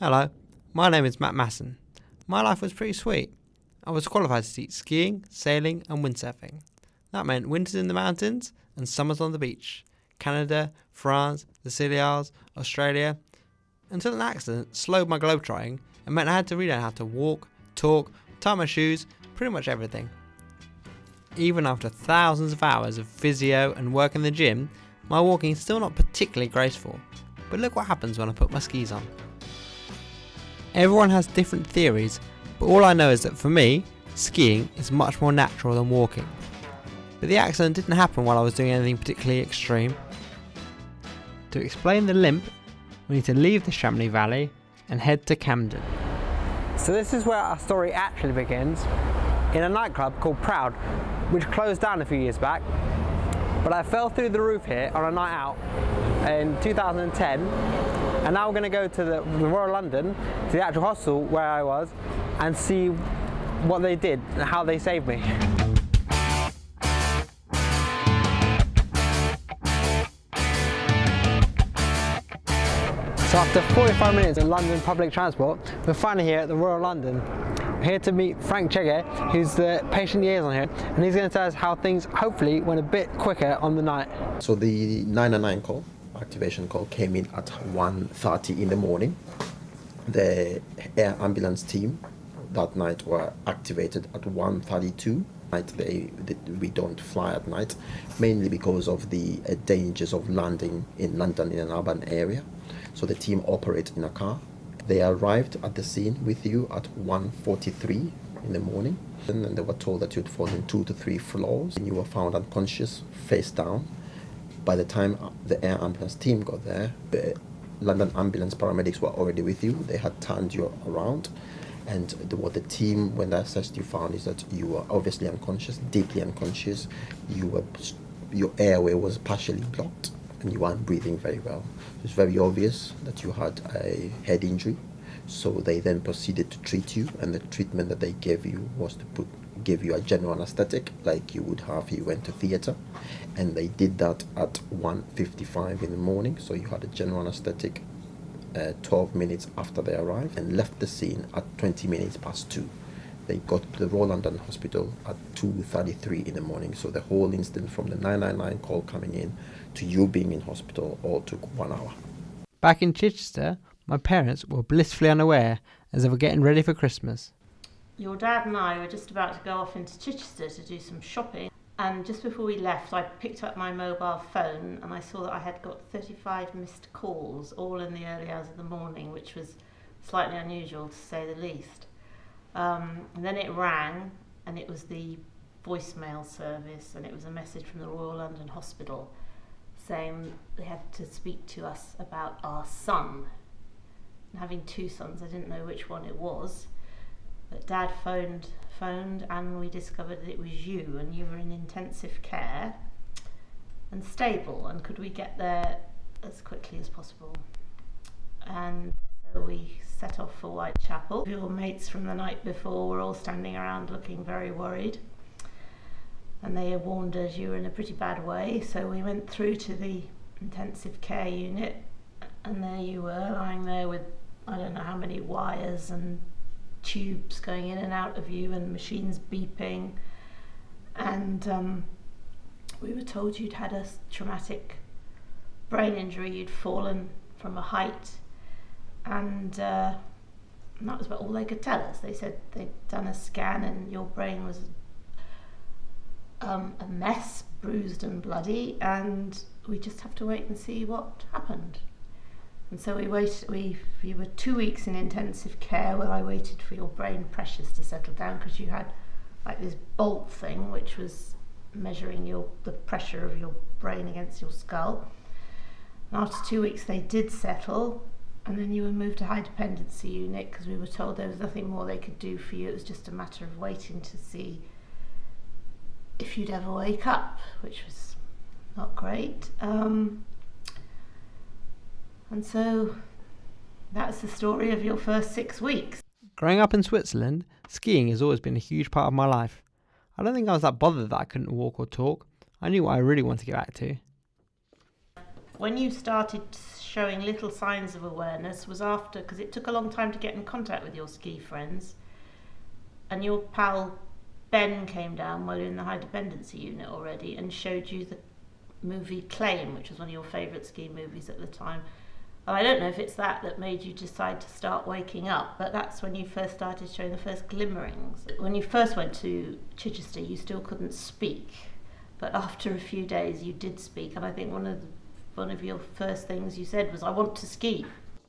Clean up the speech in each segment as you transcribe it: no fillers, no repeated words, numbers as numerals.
Hello, my name is Masson. My life was pretty sweet. I was qualified to teach skiing, sailing and windsurfing. That meant winters in the mountains and summers on the beach. Canada, France, the Scilly Isles, Australia. Until an accident slowed my globetrotting and meant I had to relearn how to walk, talk, tie my shoes, pretty much everything. Even after thousands of hours of physio and work in the gym, my walking is still not particularly graceful. But look what happens when I put my skis on. Everyone has different theories, but all I know is that for me, skiing is much more natural than walking. But the accident didn't happen while I was doing anything particularly extreme. To explain the limp, we need to leave the Chamonix Valley and head to Camden. So this is where our story actually begins, in a nightclub called Proud, which closed down a few years back. But I fell through the roof here on a night out in 2010, and now we're going to go to the Royal London, to the actual hostel where I was, and see what they did and how they saved me. So after 45 minutes in London public transport, we're finally here at the Royal London. We're here to meet Frank Chege, who's the patient liaison here, and he's going to tell us how things hopefully went a bit quicker on the night. So the 999 call, activation call, came in at 1:30 in the morning. The air ambulance team that night were activated at 1:32. We don't fly at night, mainly because of the dangers of landing in London in an urban area. So the team operate in a car. They arrived at the scene with you at 1:43 in the morning, and then they were told that you'd fallen 2 to 3 floors, and you were found unconscious, face down. By the time the air ambulance team got there, the London ambulance paramedics were already with you. They had turned you around, and what the team, when they assessed you, found is that you were obviously unconscious, deeply unconscious. Your airway was partially blocked, and you weren't breathing very well. It's very obvious that you had a head injury. So they then proceeded to treat you, and the treatment that they gave you was to give you a general anesthetic like you would have if you went to theatre, and they did that at 1:55 in the morning. So you had a general anesthetic 12 minutes after they arrived, and left the scene at 20 minutes past 2. They got to the Royal London Hospital at 2:33 in the morning. So the whole incident, from the 999 call coming in to you being in hospital, all took 1 hour. Back in Chichester, my parents were blissfully unaware as they were getting ready for Christmas. Your dad and I were just about to go off into Chichester to do some shopping, and just before we left I picked up my mobile phone and I saw that I had got 35 missed calls, all in the early hours of the morning, which was slightly unusual to say the least. And then it rang, and it was the voicemail service, and it was a message from the Royal London Hospital saying they had to speak to us about our son. And having 2 sons, I didn't know which one it was, but Dad phoned and we discovered that it was you, and you were in intensive care and stable, and could we get there as quickly as possible. And so we set off for Whitechapel. Your mates from the night before were all standing around looking very worried, and they had warned us you were in a pretty bad way. So we went through to the intensive care unit, and there you were, lying there with I don't know how many wires and tubes going in and out of you, and machines beeping, and we were told you'd had a traumatic brain injury. You'd fallen from a height, and that was about all they could tell us. They said they'd done a scan and your brain was a mess, bruised and bloody, and we just have to wait and see what happened. And so you were 2 weeks in intensive care while I waited for your brain pressures to settle down, because you had like this bolt thing which was measuring the pressure of your brain against your skull. And after 2 weeks they did settle, and then you were moved to high dependency unit because we were told there was nothing more they could do for you. It was just a matter of waiting to see if you'd ever wake up, which was not great. And so that's the story of your first 6 weeks. Growing up in Switzerland, skiing has always been a huge part of my life. I don't think I was that bothered that I couldn't walk or talk. I knew what I really wanted to get back to. When you started showing little signs of awareness was after, because it took a long time to get in contact with your ski friends, and your pal Ben came down while you were in the high dependency unit already and showed you the movie Claim, which was one of your favourite ski movies at the time. And I don't know if it's that made you decide to start waking up, but that's when you first started showing the first glimmerings. When you first went to Chichester, you still couldn't speak, but after a few days you did speak, and I think one of your first things you said was, "I want to ski."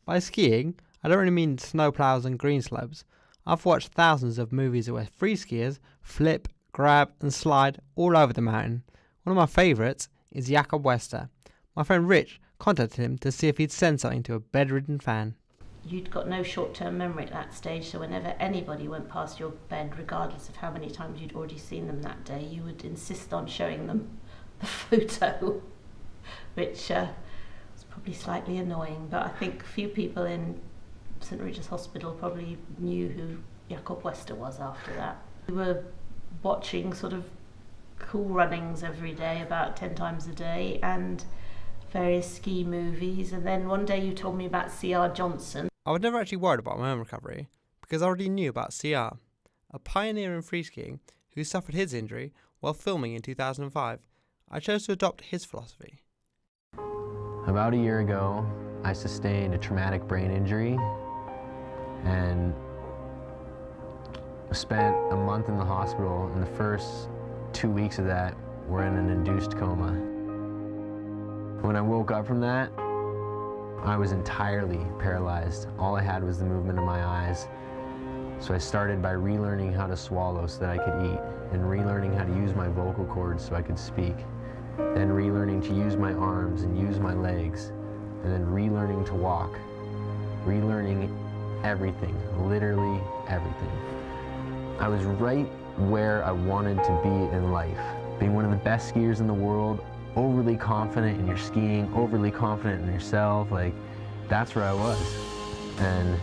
By skiing, I don't really mean snowplows and green slopes. I've watched thousands of movies where free skiers flip, grab and slide all over the mountain. One of my favourites is Jakob Wester. My friend Rich contacted him to see if he'd send something to a bedridden fan. You'd got no short-term memory at that stage, so whenever anybody went past your bed, regardless of how many times you'd already seen them that day, you would insist on showing them the photo, which was probably slightly annoying, but I think few people in St Regis Hospital probably knew who Jakob Wester was after that. We were watching sort of cool runnings every day, about 10 times a day, and various ski movies, and then one day you told me about C.R. Johnson. I was never actually worried about my own recovery because I already knew about CR, a pioneer in free skiing who suffered his injury while filming in 2005. I chose to adopt his philosophy. About a year ago, I sustained a traumatic brain injury and spent a month in the hospital, and the first 2 weeks of that were in an induced coma. When I woke up from that, I was entirely paralyzed. All I had was the movement of my eyes. So I started by relearning how to swallow so that I could eat, and relearning how to use my vocal cords so I could speak, then relearning to use my arms and use my legs, and then relearning to walk, relearning everything, literally everything. I was right where I wanted to be in life, being one of the best skiers in the world, overly confident in your skiing, overly confident in yourself, like that's where I was. And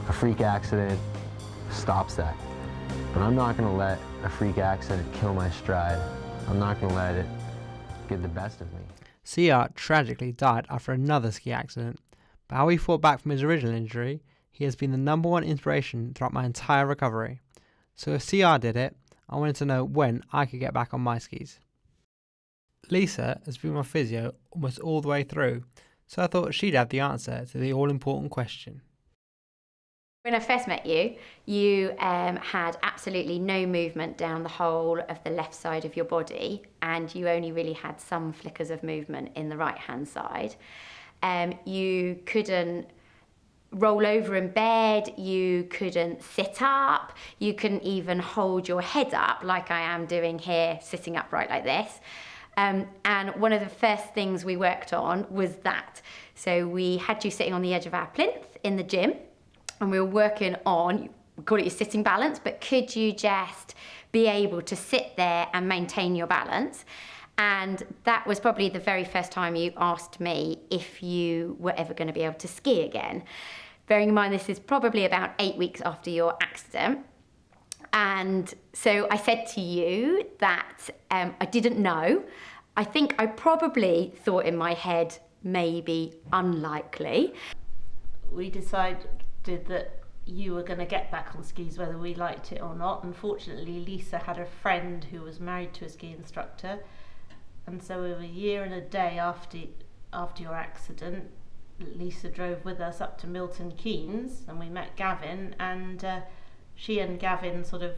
a freak accident stops that. But I'm not gonna let a freak accident kill my stride. I'm not gonna let it get the best of me. CR tragically died after another ski accident, but how he fought back from his original injury, he has been the number one inspiration throughout my entire recovery. So if CR did it, I wanted to know when I could get back on my skis. Lisa has been my physio almost all the way through, so I thought she'd have the answer to the all-important question. When I first met you, you had absolutely no movement down the whole of the left side of your body, and you only really had some flickers of movement in the right-hand side. You couldn't roll over in bed, you couldn't sit up, you couldn't even hold your head up like I am doing here, sitting upright like this. And one of the first things we worked on was that. So we had you sitting on the edge of our plinth in the gym, and we were working on, we call it your sitting balance, but could you just be able to sit there and maintain your balance? And that was probably the very first time you asked me if you were ever going to be able to ski again. Bearing in mind this is probably about 8 weeks after your accident. And so I said to you that I didn't know. I think I probably thought in my head, maybe unlikely. We decided that you were going to get back on skis whether we liked it or not. Unfortunately, Lisa had a friend who was married to a ski instructor, and so a year and a day after your accident, Lisa drove with us up to Milton Keynes, and we met Gavin, and she and Gavin sort of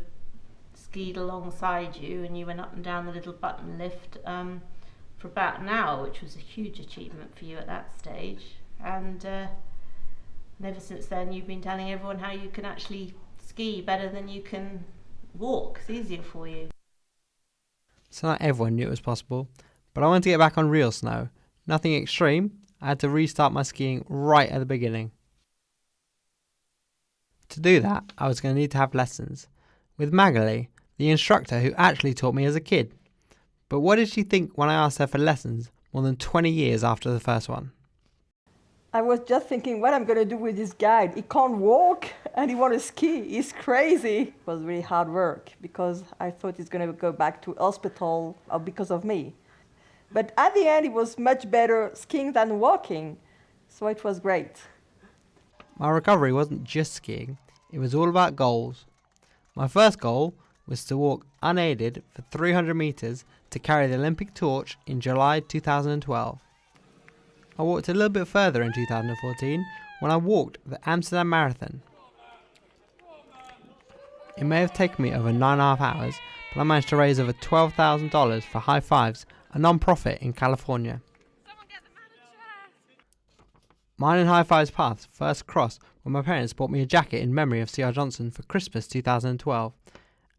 skied alongside you, and you went up and down the little button lift for about an hour, which was a huge achievement for you at that stage. And ever since then you've been telling everyone how you can actually ski better than you can walk. It's easier for you. So not everyone knew it was possible, but I wanted to get back on real snow. Nothing extreme. I had to restart my skiing right at the beginning. To do that, I was going to need to have lessons with Magali, the instructor who actually taught me as a kid. But what did she think when I asked her for lessons more than 20 years after the first one? I was just thinking what I'm going to do with this guy. He can't walk and he wants to ski. He's crazy. It was really hard work because I thought he's going to go back to hospital because of me. But at the end, it was much better skiing than walking. So it was great. My recovery wasn't just skiing, it was all about goals. My first goal was to walk unaided for 300 metres to carry the Olympic torch in July 2012. I walked a little bit further in 2014 when I walked the Amsterdam Marathon. It may have taken me over 9.5 hours, but I managed to raise over $12,000 for High Fives, a non-profit in California. Mine and High Fives paths first crossed when my parents bought me a jacket in memory of C.R. Johnson for Christmas 2012.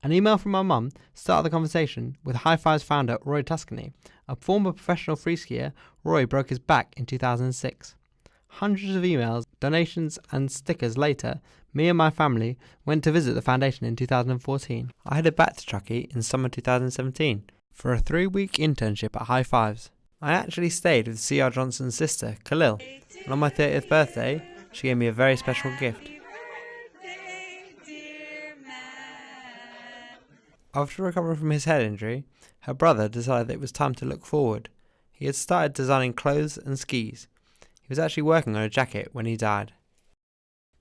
An email from my mum started the conversation with High Fives founder Roy Tuscany. A former professional free skier, Roy broke his back in 2006. Hundreds of emails, donations and stickers later, me and my family went to visit the foundation in 2014. I headed back to Truckee in summer 2017 for a 3-week internship at High Fives. I actually stayed with C.R. Johnson's sister, Khalil, and on my 30th birthday, she gave me a very special gift. After recovering from his head injury, her brother decided that it was time to look forward. He had started designing clothes and skis. He was actually working on a jacket when he died.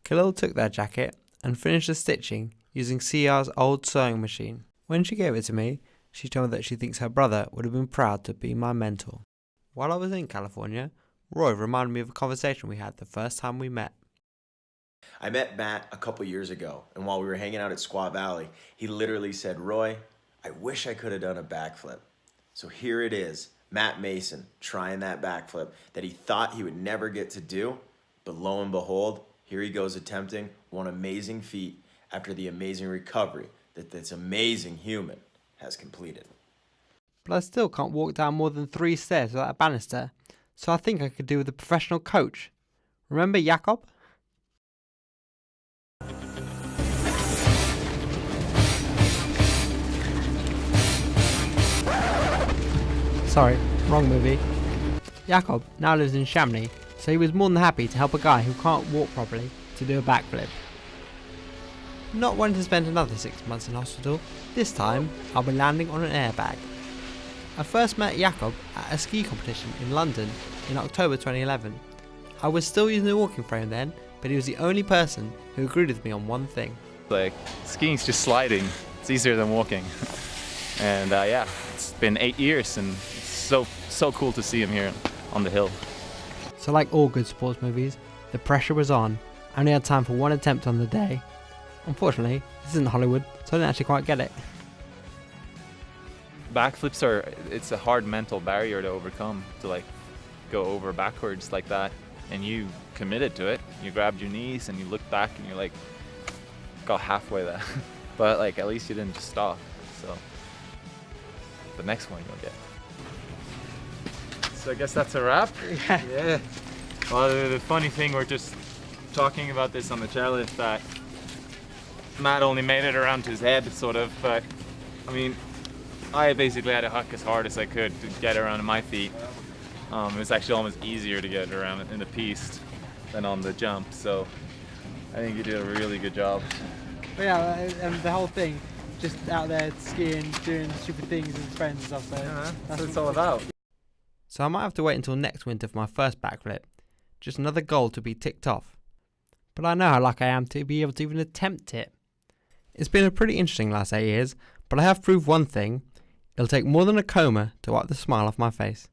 Khalil took that jacket and finished the stitching using CR's old sewing machine. When she gave it to me, she told me that she thinks her brother would have been proud to be my mentor. While I was in California, Roy reminded me of a conversation we had the first time we met. I met Matt a couple years ago, and while we were hanging out at Squaw Valley, he literally said, "Roy, I wish I could have done a backflip." So here it is, Matt Masson trying that backflip that he thought he would never get to do, but lo and behold, here he goes attempting one amazing feat after the amazing recovery that this amazing human has completed. But I still can't walk down more than 3 stairs without a banister, so I think I could do with a professional coach. Remember Jakob? Sorry, wrong movie. Jakob now lives in Chamonix, so he was more than happy to help a guy who can't walk properly to do a backflip. Not wanting to spend another 6 months in hospital, this time I'll be landing on an airbag. I first met Jakob at a ski competition in London in October 2011. I was still using the walking frame then, but he was the only person who agreed with me on one thing. Like, skiing's just sliding. It's easier than walking. And yeah, it's been 8 years and it's so cool to see him here on the hill. So like all good sports movies, the pressure was on. I only had time for one attempt on the day. Unfortunately, this isn't Hollywood, so I didn't actually quite get it. Backflips it's a hard mental barrier to overcome, to like go over backwards like that. And you committed to it. You grabbed your knees and you looked back and you're like, got halfway there. But like, at least you didn't just stop. So the next one you'll get. So I guess that's a wrap. Yeah. Well, the funny thing, we're just talking about this on the chairlift, that Matt only made it around to his head, sort of, but I mean, I basically had to huck as hard as I could to get around to my feet. It was actually almost easier to get around in the piste than on the jump, so I think you did a really good job. But yeah, and the whole thing, just out there skiing, doing stupid things with friends and stuff, so That's what it's all about. So I might have to wait until next winter for my first backflip. Just another goal to be ticked off. But I know how lucky I am to be able to even attempt it. It's been a pretty interesting last 8 years, but I have proved one thing. It'll take more than a coma to wipe the smile off my face.